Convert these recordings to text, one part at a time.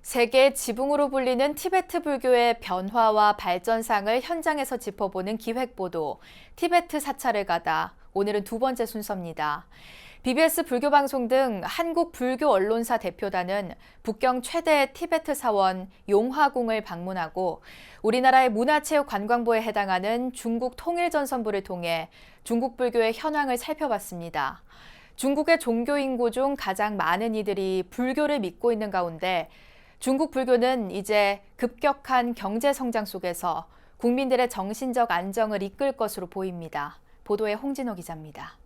세계 지붕으로 불리는 티베트 불교의 변화와 발전상을 현장에서 짚어보는 기획보도, 티베트 사찰을 가다. 오늘은 두 번째 순서입니다. BBS 불교방송 등 한국 불교 언론사 대표단은 북경 최대 티베트 사원 용화궁을 방문하고 우리나라의 문화체육관광부에 해당하는 중국 통일전선부를 통해 중국 불교의 현황을 살펴봤습니다. 중국의 종교 인구 중 가장 많은 이들이 불교를 믿고 있는 가운데 중국 불교는 이제 급격한 경제 성장 속에서 국민들의 정신적 안정을 이끌 것으로 보입니다. 보도에 홍진호 기자입니다.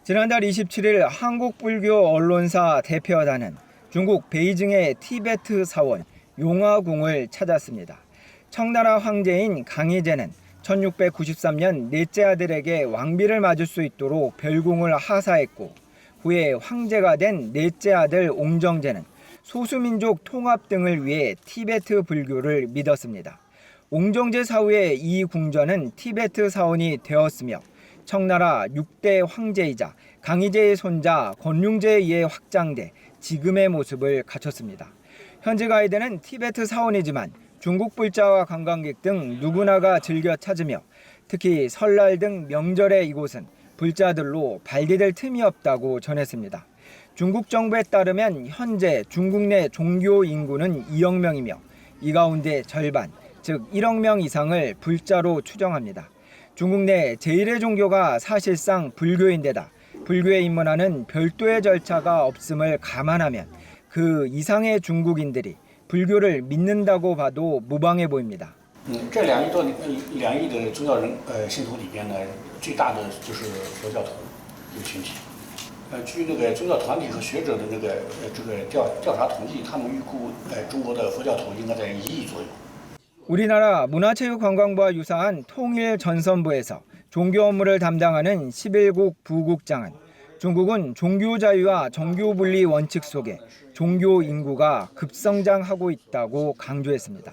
지난달 27일 한국 불교 언론사 대표단은 중국 베이징의 티베트 사원 용화궁을 찾았습니다. 청나라 황제인 강희제는 1693년 넷째 아들에게 왕비를 맞을 수 있도록 별궁을 하사했고 후에 황제가 된 넷째 아들 옹정제는 소수민족 통합 등을 위해 티베트 불교를 믿었습니다. 옹정제 사후에 이 궁전은 티베트 사원이 되었으며 청나라 6대 황제이자 강희제의 손자 건륭제에 의해 확장돼 지금의 모습을 갖췄습니다. 현지 가이드는 티베트 사원이지만 중국 불자와 관광객 등 누구나가 즐겨 찾으며 특히 설날 등 명절의 이곳은 불자들로 발디딜 틈이 없다고 전했습니다. 중국 정부에 따르면 현재 중국 내 종교 인구는 2억 명이며 이 가운데 절반, 즉 1억 명 이상을 불자로 추정합니다. 중국 내 제1의 종교가 사실상 불교인데다 불교에 입문하는 별도의 절차가 없음을 감안하면 그 이상의 중국인들이 불교를 믿는다고 봐도 무방해 보입니다. 这2亿的宗教信徒里边呢，最大的就是佛教徒这个群体。据那个宗教团体和学者的这个调查统计，他们预估中国的佛教徒应该在1亿左右。 우리나라 문화체육관광부와 유사한 통일전선부에서 종교 업무를 담당하는 11국 부국장은 중국은 종교 자유와 정교 분리 원칙 속에 종교 인구가 급성장하고 있다고 강조했습니다.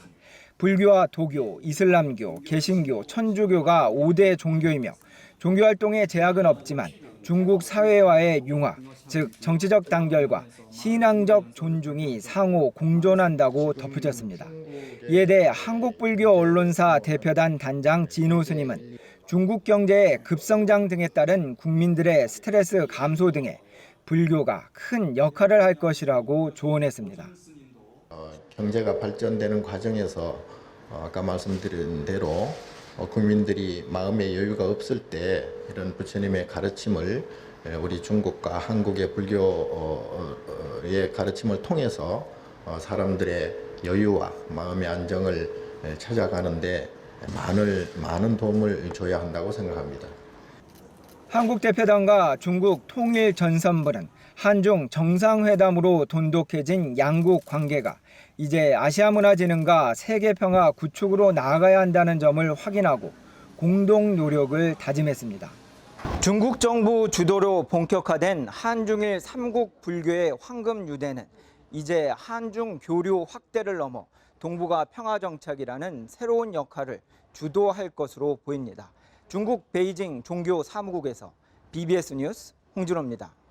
불교와 도교, 이슬람교, 개신교, 천주교가 5대 종교이며 종교 활동에 제약은 없지만 중국 사회와의 융화, 즉 정치적 단결과 신앙적 존중이 상호 공존한다고 덧붙였습니다. 이에 대해 한국불교 언론사 대표단 단장 진호 스님은 중국 경제의 급성장 등에 따른 국민들의 스트레스 감소 등에 불교가 큰 역할을 할 것이라고 조언했습니다. 경제가 발전되는 과정에서 아까 말씀드린 대로 국민들이 마음의 여유가 없을 때 이런 부처님의 가르침을 우리 중국과 한국의 불교의 가르침을 통해서 사람들의 여유와 마음의 안정을 찾아가는데 많은 도움을 줘야 한다고 생각합니다. 한국 대표단과 중국 통일전선부는 한중 정상회담으로 돈독해진 양국 관계가 이제 아시아문화진흥과 세계평화 구축으로 나아가야 한다는 점을 확인하고 공동 노력을 다짐했습니다. 중국 정부 주도로 본격화된 한중일 3국 불교의 황금유대는 이제 한중 교류 확대를 넘어 동북아 평화정착이라는 새로운 역할을 주도할 것으로 보입니다. 중국 베이징 종교 사무국에서 BBS 뉴스 홍진호입니다.